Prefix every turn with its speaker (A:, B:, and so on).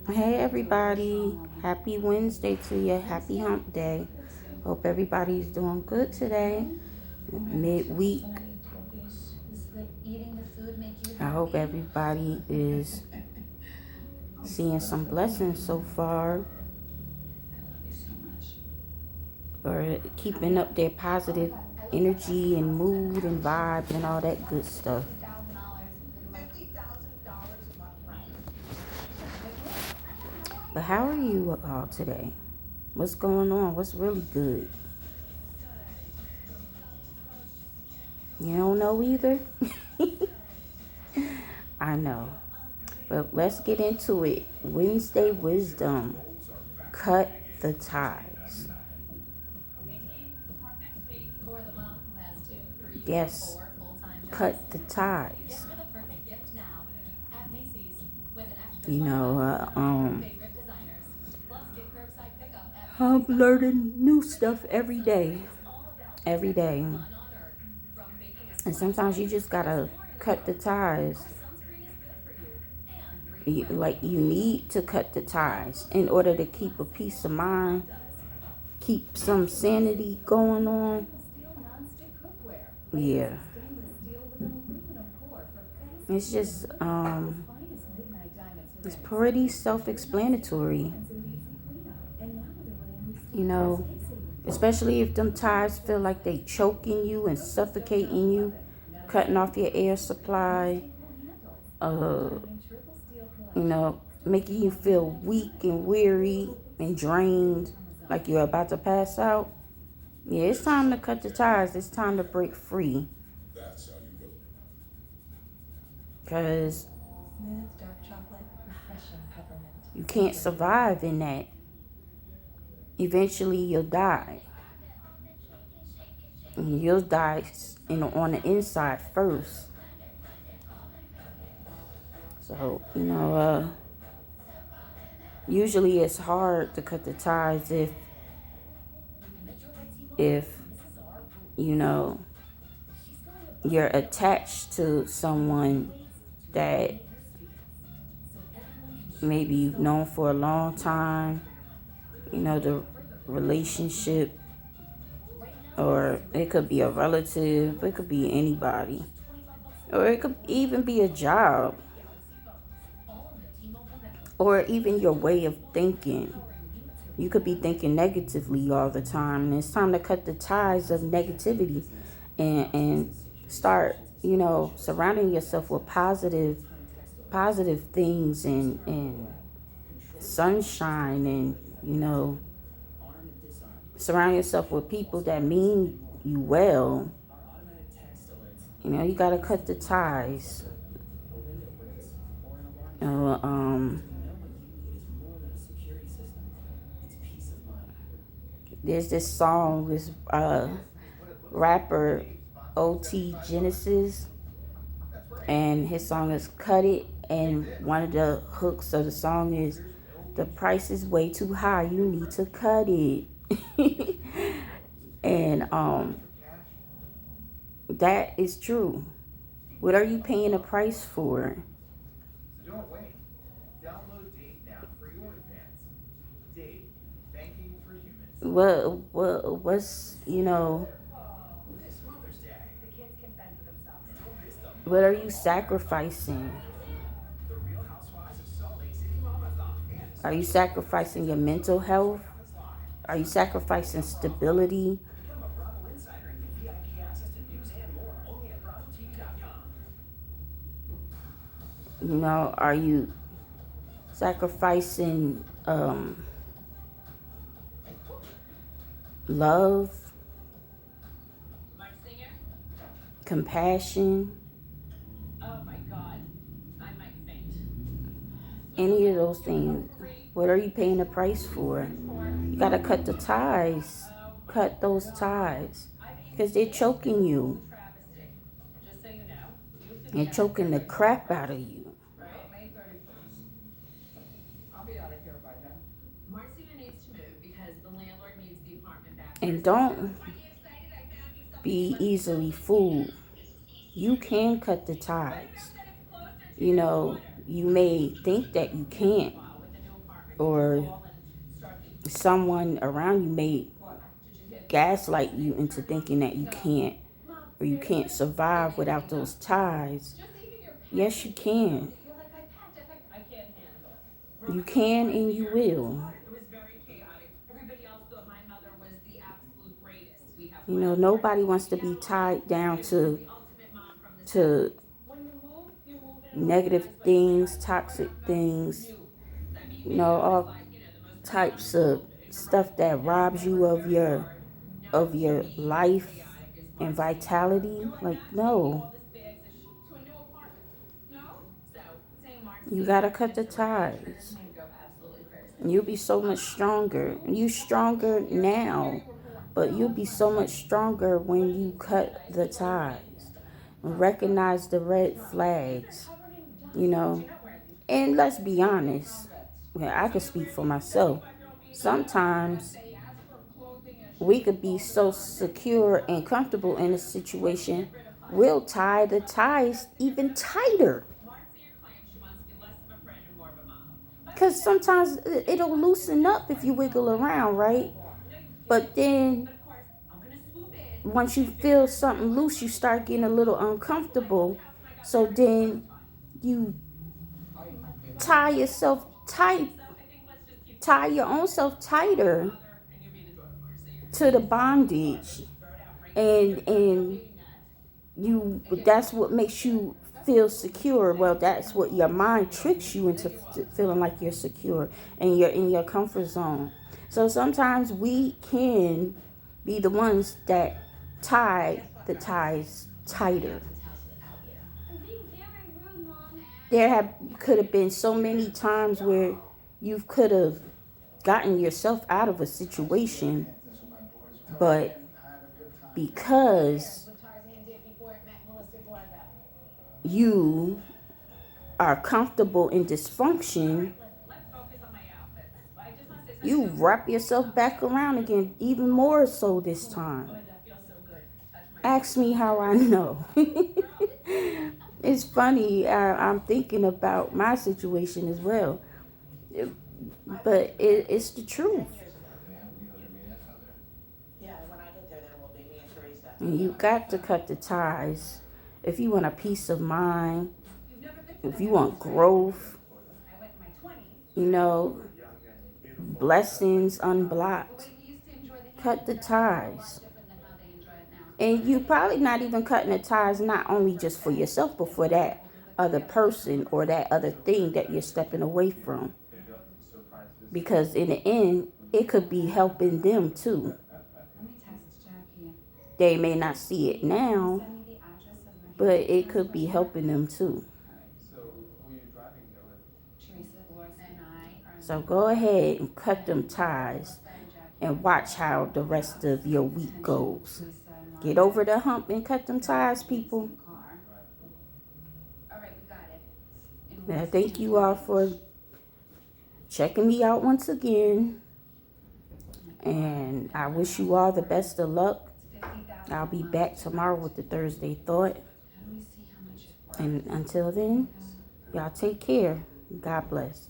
A: Hey everybody, happy Wednesday to you. Happy hump day. Hope everybody's doing good today. Midweek. I hope everybody is seeing some blessings so far or keeping up their positive energy and mood and vibe and all that good stuff. But how are you all today? What's going on? What's really good? You don't know either? I know. But let's get into it. Wednesday wisdom. Cut the ties. Yes, cut the ties. You know, I'm learning new stuff every day. Every day. And sometimes you just gotta cut the ties. You need to cut the ties in order to keep a peace of mind, keep some sanity going on. Yeah. It's just it's pretty self-explanatory. You know, especially if them ties feel like they choking you and suffocating you, cutting off your air supply, uh, making you feel weak and weary and drained, like you're about to pass out. Yeah, it's time to cut the ties. It's time to break free. Because you can't survive in that. Eventually, you'll die. And you'll die on the inside first. So, usually it's hard to cut the ties if you know you're attached to someone that maybe you've known for a long time. The relationship, or it could be a relative, it could be anybody, or it could even be a job, or even your way of thinking. You could be thinking negatively all the time, and it's time to cut the ties of negativity and start, surrounding yourself with positive things and sunshine, and surround yourself with people that mean you well. You got to cut the ties. You know, there's this song, this rapper OT Genesis, and his song is Cut It, and one of the hooks of the song is, the price is way too high, you need to cut it. And that is true. What are you paying a price for? What's what are you sacrificing? Are you sacrificing your mental health? Are you sacrificing stability? Are you sacrificing love, compassion, any of those things? What are you paying the price for? You got to cut the ties. Cut those ties. Because they're choking you. They're choking the crap out of you. And don't be easily fooled. You can cut the ties. You may think that you can't, or someone around you may gaslight you into thinking that you can't, or you can't survive without those ties. Yes, you can. You can and you will. You know, nobody wants to be tied down to negative things, toxic things, you know, all types of stuff that robs you of your life and vitality. Like, no. You gotta cut the ties. You'll be so much stronger. You stronger now, but you'll be so much stronger when you cut the ties. Recognize the red flags, you know. And let's be honest. Well, I can speak for myself. Sometimes we could be so secure and comfortable in a situation, we'll tie the ties even tighter. Because sometimes it'll loosen up if you wiggle around, right? But then once you feel something loose, you start getting a little uncomfortable. So then you tie yourself tight, tie your own self tighter to the bondage. And you, that's what makes you feel secure. Well, that's what your mind tricks you into feeling like you're secure and you're in your comfort zone. So sometimes we can be the ones that tie the ties tighter. Could have been so many times where you could have gotten yourself out of a situation, but because you are comfortable in dysfunction, you wrap yourself back around again, even more so this time. Ask me how I know. It's funny. I'm thinking about my situation as well, but it's the truth. And you got to cut the ties if you want a peace of mind, if you want growth, you know, blessings unblocked. Cut the ties. And you probably not even cutting the ties not only just for yourself, but for that other person or that other thing that you're stepping away from. Because in the end, it could be helping them too. They may not see it now, but it could be helping them too. So go ahead and cut them ties and watch how the rest of your week goes. Get over the hump and cut them ties, people. Now, thank you all for checking me out once again. And I wish you all the best of luck. I'll be back tomorrow with the Thursday Thought. And until then, y'all take care. God bless.